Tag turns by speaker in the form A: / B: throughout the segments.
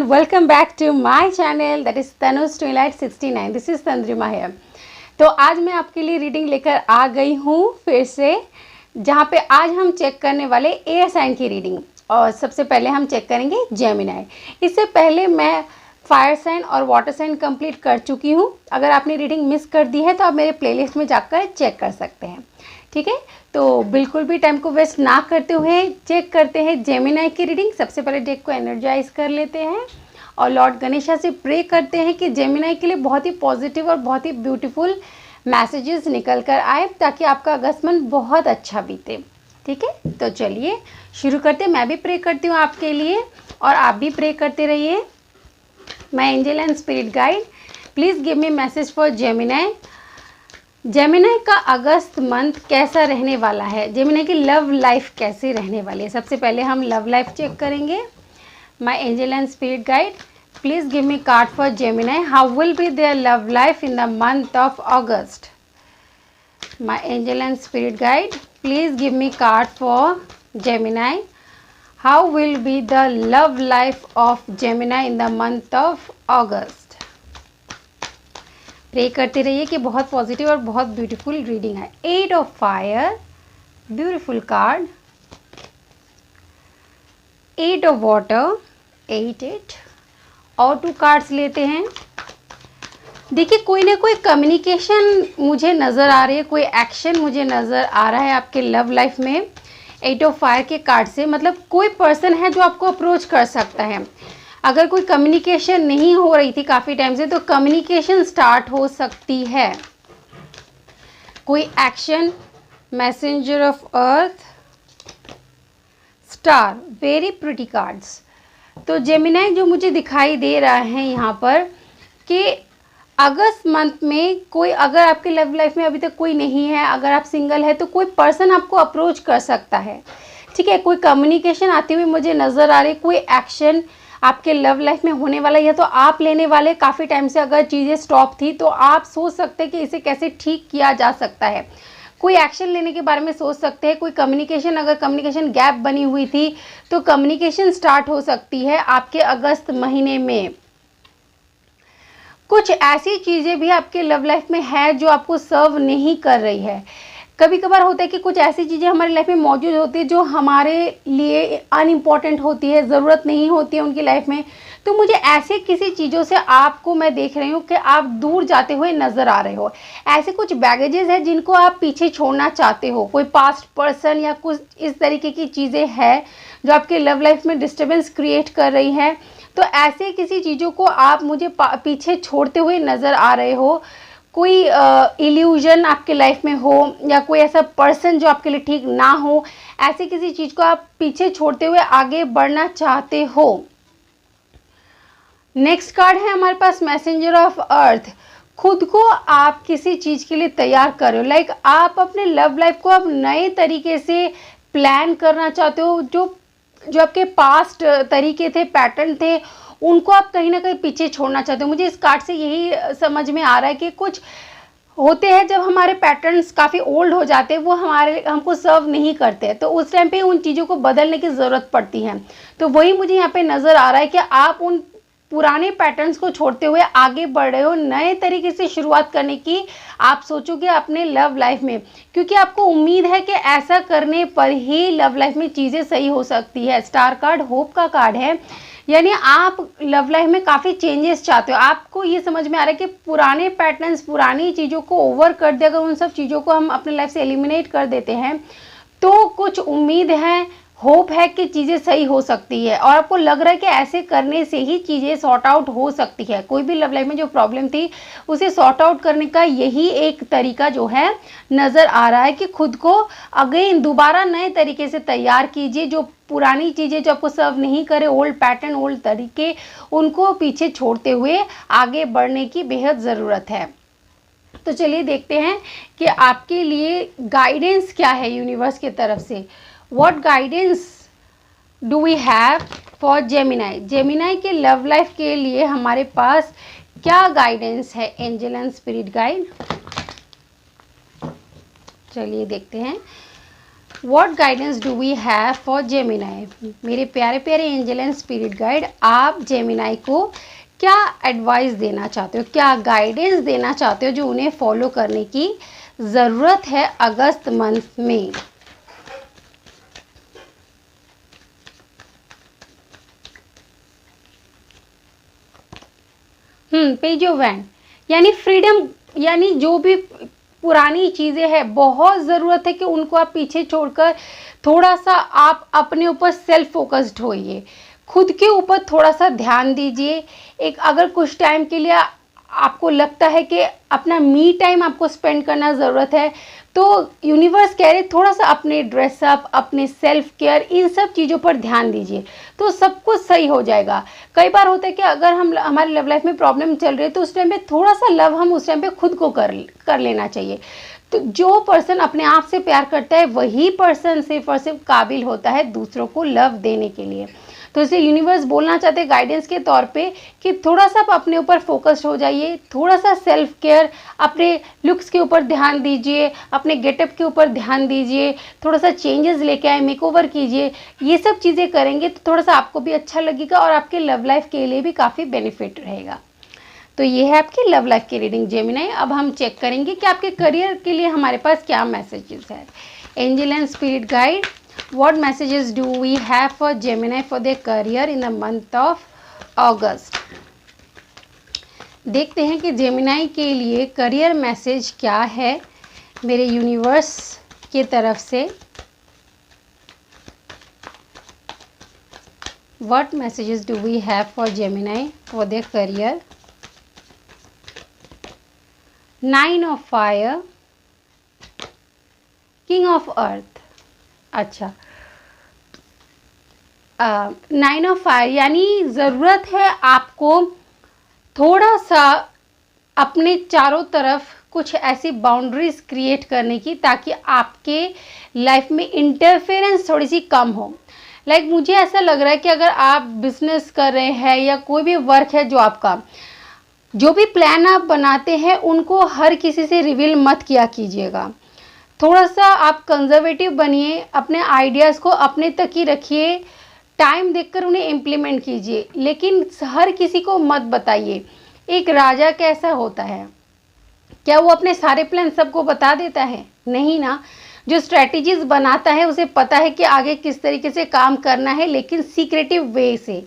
A: everyone, welcome back to my channel that is Tanu's Twilight 69. This is तंद्रिमा here. तो आज मैं आपके लिए रीडिंग लेकर आ गई हूँ फिर से, जहाँ पे आज हम चेक करने वाले एयर साइन की रीडिंग। और सबसे पहले हम चेक करेंगे जेमिनाई। इससे पहले मैं फायर साइन और वाटर साइन कंप्लीट कर चुकी हूँ। अगर आपने रीडिंग मिस कर दी है तो आप मेरे प्लेलिस्ट में जाकर चेक कर सकते हैं, ठीक है। तो बिल्कुल भी टाइम को वेस्ट ना करते हुए चेक करते हैं जेमिनाई की रीडिंग। सबसे पहले डेक को एनर्जाइज कर लेते हैं और लॉर्ड गणेशा से प्रे करते हैं कि जेमिनाई के लिए बहुत ही पॉजिटिव और बहुत ही ब्यूटीफुल मैसेजेस निकल कर आए, ताकि आपका अगस्त मंथ बहुत अच्छा बीते, ठीक है। तो चलिए शुरू करते हैं। मैं भी प्रे करती हूँ आपके लिए और आप भी प्रे करते रहिए। My angel and spirit guide, please give me message for Gemini. Gemini का अगस्त मंथ कैसा रहने वाला है, जेमिनाई की लव लाइफ कैसी रहने वाली है। सबसे पहले हम लव लाइफ चेक करेंगे। My angel and spirit guide, please give me card for Gemini. How will be their love life in the month of August. My angel and spirit guide, please give me card for Gemini. How will be the love life of Gemini in the month of August. Pray करते रहिए कि बहुत positive और बहुत beautiful reading है। 8 of fire, beautiful card. 8 of water, 8 और 2 cards लेते हैं। देखिए कोई ना कोई कम्युनिकेशन मुझे नज़र आ रही है, कोई एक्शन मुझे नज़र आ रहा है आपके लव लाइफ में। 8 ऑफ फायर के कार्ड से मतलब कोई पर्सन है जो आपको अप्रोच कर सकता है। अगर कोई कम्युनिकेशन नहीं हो रही थी काफ़ी टाइम से, तो कम्युनिकेशन स्टार्ट हो सकती है। कोई action, messenger of earth, star, very pretty cards. तो जेमिनाई जो मुझे दिखाई दे रहा है यहाँ पर कि अगस्त मंथ में कोई, अगर आपके लव लाइफ में अभी तक कोई नहीं है, अगर आप सिंगल है, तो कोई पर्सन आपको अप्रोच कर सकता है, ठीक है। कोई कम्युनिकेशन आती हुई मुझे नज़र आ रही, कोई एक्शन आपके लव लाइफ में होने वाला है, या तो आप लेने वाले। काफ़ी टाइम से अगर चीज़ें स्टॉप थी तो आप सोच सकते हैं कि इसे कैसे ठीक किया जा सकता है। कोई एक्शन लेने के बारे में सोच सकते हैं। कोई कम्युनिकेशन, अगर कम्युनिकेशन गैप बनी हुई थी तो कम्युनिकेशन स्टार्ट हो सकती है आपके अगस्त महीने में। कुछ ऐसी चीज़ें भी आपके लव लाइफ में है जो आपको सर्व नहीं कर रही है। कभी कभार होता है कि कुछ ऐसी चीज़ें हमारी लाइफ में मौजूद होती है जो हमारे लिए अनइम्पॉर्टेंट होती है, ज़रूरत नहीं होती है उनकी लाइफ में। तो मुझे ऐसे किसी चीज़ों से आपको मैं देख रही हूँ कि आप दूर जाते हुए नज़र आ रहे हो। ऐसे कुछ बैगेजेस हैं जिनको आप पीछे छोड़ना चाहते हो। कोई पास्ट पर्सन या कुछ इस तरीके की चीज़ें हैं जो आपके लव लाइफ में डिस्टर्बेंस क्रिएट कर रही हैं। तो ऐसे किसी चीज़ों को आप मुझे पीछे छोड़ते हुए नज़र आ रहे हो। कोई इल्यूजन आपके लाइफ में हो, या कोई ऐसा पर्सन जो आपके लिए ठीक ना हो, ऐसी किसी चीज़ को आप पीछे छोड़ते हुए आगे बढ़ना चाहते हो। नेक्स्ट कार्ड है हमारे पास मैसेंजर ऑफ अर्थ। खुद को आप किसी चीज़ के लिए तैयार कर रहे हो। लाइक आप अपने लव लाइफ को आप नए तरीके से प्लान करना चाहते हो। जो आपके पास्ट तरीके थे, पैटर्न थे, उनको आप कहीं ना कहीं पीछे छोड़ना चाहते हो। मुझे इस कार्ड से यही समझ में आ रहा है कि कुछ होते हैं जब हमारे पैटर्न्स काफ़ी ओल्ड हो जाते हैं, वो हमको सर्व नहीं करते, तो उस टाइम पे उन चीज़ों को बदलने की ज़रूरत पड़ती है। तो वही मुझे यहाँ पे नज़र आ रहा है कि आप उन पुराने पैटर्न्स को छोड़ते हुए आगे बढ़ रहे हो, नए तरीके से शुरुआत करने की आप सोचोगे अपने लव लाइफ में, क्योंकि आपको उम्मीद है कि ऐसा करने पर ही लव लाइफ में चीज़ें सही हो सकती है। स्टार कार्ड होप का कार्ड है, यानी आप लव लाइफ में काफ़ी चेंजेस चाहते हो। आपको ये समझ में आ रहा है कि पुराने पैटर्न्स, पुरानी चीज़ों को ओवर कर दे, अगर उन सब चीज़ों को हम अपने लाइफ से एलिमिनेट कर देते हैं तो कुछ उम्मीद है, होप है कि चीज़ें सही हो सकती है। और आपको लग रहा है कि ऐसे करने से ही चीज़ें सॉर्ट आउट हो सकती है। कोई भी लव लाइफ में जो प्रॉब्लम थी उसे सॉर्ट आउट करने का यही एक तरीका जो है नज़र आ रहा है कि खुद को अगेन दोबारा नए तरीके से तैयार कीजिए। जो पुरानी चीज़ें जो आपको सर्व नहीं करे, ओल्ड पैटर्न, ओल्ड तरीके, उनको पीछे छोड़ते हुए आगे बढ़ने की बेहद ज़रूरत है। तो चलिए देखते हैं कि आपके लिए गाइडेंस क्या है यूनिवर्स की तरफ से। What guidance do we have for Gemini? Gemini के लव लाइफ के लिए हमारे पास क्या गाइडेंस है एंजल एंड स्पिरिट गाइड। चलिए देखते हैं। What guidance do we have for Gemini. मेरे प्यारे प्यारे एंजल एंड स्पिरिट गाइड, आप जेमिनाई को क्या एडवाइस देना चाहते हो, क्या गाइडेंस देना चाहते हो जो उन्हें फॉलो करने की ज़रूरत है अगस्त मंथ में। पेज ऑफ वैंड यानी फ्रीडम, यानी जो भी पुरानी चीज़ें हैं बहुत ज़रूरत है कि उनको आप पीछे छोड़कर थोड़ा सा आप अपने ऊपर सेल्फ फोकस्ड होइए, खुद के ऊपर थोड़ा सा ध्यान दीजिए। एक अगर कुछ टाइम के लिए आपको लगता है कि अपना मी टाइम आपको स्पेंड करना ज़रूरत है, तो यूनिवर्स कह रहे थोड़ा सा अपने ड्रेसअप, अपने सेल्फ केयर, इन सब चीज़ों पर ध्यान दीजिए तो सब कुछ सही हो जाएगा। कई बार होता है कि अगर हम हमारे लव लाइफ में प्रॉब्लम चल रही है तो उस टाइम पे थोड़ा सा लव हम उस टाइम पे खुद को कर लेना चाहिए। तो जो पर्सन अपने आप से प्यार करता है वही पर्सन सिर्फ और सिर्फ काबिल होता है दूसरों को लव देने के लिए। तो इसलिए यूनिवर्स बोलना चाहते हैं गाइडेंस के तौर पे कि थोड़ा सा आप अपने ऊपर फोकस्ड हो जाइए, थोड़ा सा सेल्फ केयर, अपने लुक्स के ऊपर ध्यान दीजिए, अपने गेटअप के ऊपर ध्यान दीजिए, थोड़ा सा चेंजेस लेके आए, मेकओवर कीजिए। ये सब चीज़ें करेंगे तो थोड़ा सा आपको भी अच्छा लगेगा और आपके लव लाइफ के लिए भी काफ़ी बेनिफिट रहेगा। तो ये है आपकी लव लाइफ की रीडिंग जेमिनी। अब हम चेक करेंगे कि आपके करियर के लिए हमारे पास क्या मैसेजेस है। Angel and spirit guide, what messages do we have for Gemini for their career in the month of August। देखते हैं कि जेमिनाई के लिए करियर मैसेज क्या है मेरे यूनिवर्स की तरफ से। what messages do we have for Gemini for their career। 9 of fire, king of earth। अच्छा, 9 ऑफ फायर यानी ज़रूरत है आपको थोड़ा सा अपने चारों तरफ कुछ ऐसी बाउंड्रीज क्रिएट करने की ताकि आपके लाइफ में इंटरफेरेंस थोड़ी सी कम हो। लाइक मुझे ऐसा लग रहा है कि अगर आप बिजनेस कर रहे हैं या कोई भी वर्क है जो आपका, जो भी प्लान आप बनाते हैं उनको हर किसी से रिवील मत किया कीजिएगा। थोड़ा सा आप कंजर्वेटिव बनिए, अपने आइडियाज़ को अपने तक ही रखिए, टाइम देखकर उन्हें इम्प्लीमेंट कीजिए, लेकिन हर किसी को मत बताइए। एक राजा कैसा होता है, क्या वो अपने सारे प्लान सबको बता देता है? नहीं ना। जो स्ट्रैटेजीज बनाता है उसे पता है कि आगे किस तरीके से काम करना है, लेकिन सीक्रेटिव वे से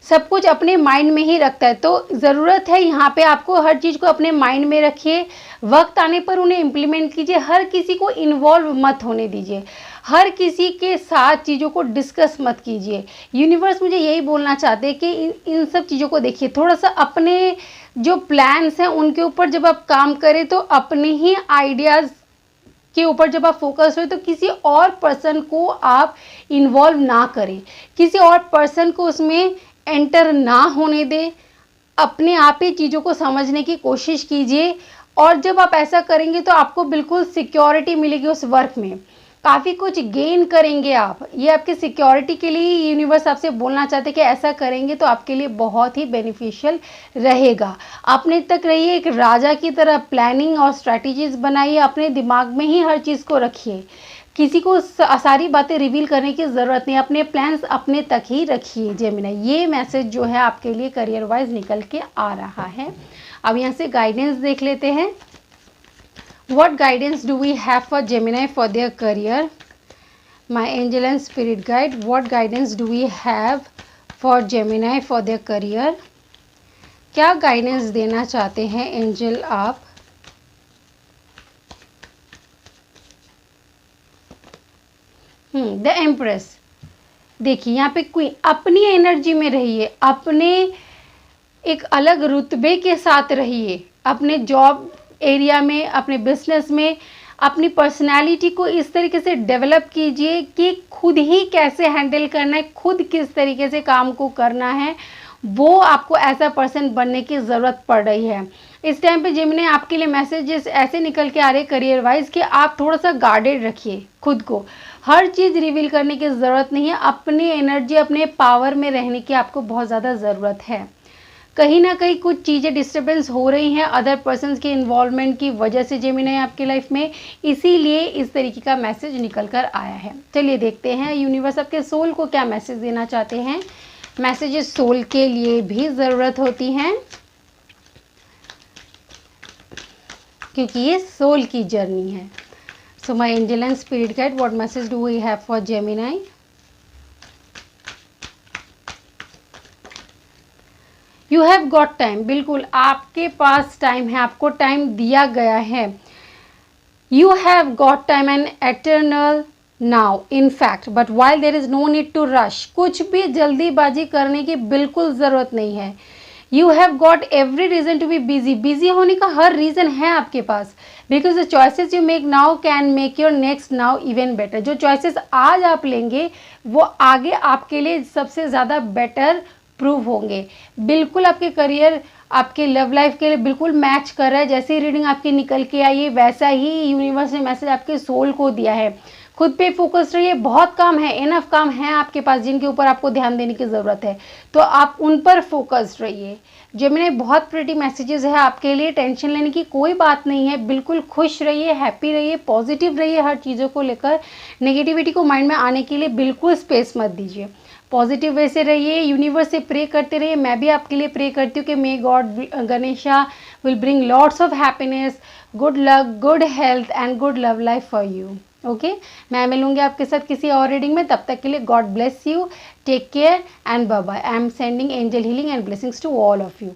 A: सब कुछ अपने माइंड में ही रखता है। तो ज़रूरत है यहाँ पे आपको हर चीज़ को अपने माइंड में रखिए, वक्त आने पर उन्हें इम्प्लीमेंट कीजिए, हर किसी को इन्वॉल्व मत होने दीजिए, हर किसी के साथ चीज़ों को डिस्कस मत कीजिए। यूनिवर्स मुझे यही बोलना चाहते हैं कि इन सब चीज़ों को देखिए, थोड़ा सा अपने जो प्लान्स हैं उनके ऊपर जब आप काम करें तो अपने ही आइडियाज़ के ऊपर जब आप फोकस हो तो किसी और पर्सन को आप इन्वॉल्व ना करें, किसी और पर्सन को उसमें एंटर ना होने दें। अपने आप ही चीज़ों को समझने की कोशिश कीजिए और जब आप ऐसा करेंगे तो आपको बिल्कुल सिक्योरिटी मिलेगी उस वर्क में, काफ़ी कुछ गेन करेंगे आप। ये आपकी सिक्योरिटी के लिए यूनिवर्स आपसे बोलना चाहते हैं कि ऐसा करेंगे तो आपके लिए बहुत ही बेनिफिशियल रहेगा। अपने तक रहिए, एक राजा की तरह प्लानिंग और स्ट्रैटेजीज बनाइए, अपने दिमाग में ही हर चीज़ को रखिए, किसी को सारी बातें रिवील करने की ज़रूरत नहीं, अपने प्लान्स अपने तक ही रखिए जेमिनी। ये मैसेज जो है आपके लिए करियर वाइज निकल के आ रहा है। अब यहाँ से गाइडेंस देख लेते हैं। What guidance do we have for Gemini for their career? My angel and spirit guide, what guidance do we have for Gemini for their career? क्या गाइडेंस देना चाहते हैं एंजल आप? The empress. देखिए यहाँ पे क्वीन, अपनी एनर्जी में रहिए, अपने एक अलग रुतबे के साथ रहिए, अपने जॉब एरिया में, अपने बिजनेस में अपनी पर्सनालिटी को इस तरीके से डेवलप कीजिए कि खुद ही कैसे हैंडल करना है, खुद किस तरीके से काम को करना है, वो आपको ऐसा पर्सन बनने की ज़रूरत पड़ रही है। इस टाइम पे जेमिनी आपके लिए मैसेजेस ऐसे निकल के आ रहे करियर वाइज कि आप थोड़ा सा गार्डेड रखिए खुद को, हर चीज़ रिवील करने की ज़रूरत नहीं है, अपनी एनर्जी, अपने पावर में रहने की आपको बहुत ज़्यादा ज़रूरत है। कहीं ना कहीं कुछ चीज़ें डिस्टर्बेंस हो रही हैं अदर पर्सन्स के इन्वॉल्वमेंट की वजह से जेमिनी आपकी लाइफ में, इसीलिए इस तरीके का मैसेज निकल कर आया है। चलिए देखते हैं यूनिवर्स आपके सोल को क्या मैसेज देना चाहते हैं। मैसेजेस सोल के लिए भी ज़रूरत होती हैं क्योंकि ये सोल की जर्नी है। So my angel and spirit guide, what message do we have for Gemini? You have got time, बिल्कुल आपके पास टाइम है, आपको टाइम दिया गया है। You have got time and eternal now in fact, but while there is no need to rush, कुछ भी जल्दीबाजी करने की बिल्कुल ज़रूरत नहीं है। You have got every reason to be busy, busy होने का हर रीज़न है आपके पास, because the choices you make now can make your next now even better. जो चॉइसेस आज आप लेंगे वो आगे आपके लिए सबसे ज़्यादा बेटर प्रूव होंगे। बिल्कुल आपके करियर, आपके लव लाइफ के लिए बिल्कुल मैच कर रहा है। जैसी रीडिंग आपकी निकल के आई है वैसा ही यूनिवर्स ने मैसेज आपके सोल को दिया है। खुद पे फोकस रहिए, बहुत काम है, इनफ काम है आपके पास जिनके ऊपर आपको ध्यान देने की ज़रूरत है, तो आप उन पर फोकस्ड रहिए। जेमिनी बहुत प्रिटी मैसेजेस है आपके लिए, टेंशन लेने की कोई बात नहीं है। बिल्कुल खुश रहिए, हैप्पी रहिए, पॉजिटिव रहिए हर चीज़ों को लेकर। नेगेटिविटी को माइंड में आने के लिए बिल्कुल स्पेस मत दीजिए, पॉजिटिव वे से रहिए, यूनिवर्स से प्रे करते रहिए। मैं भी आपके लिए प्रे करती हूँ कि may God Ganesha will bring lots of happiness, good luck, good health and good love life for you. Okay, मैं मिलूंगी आपके साथ किसी और रीडिंग में। तब तक के लिए God bless you, take care and bye bye. I am sending angel healing and blessings to all of you.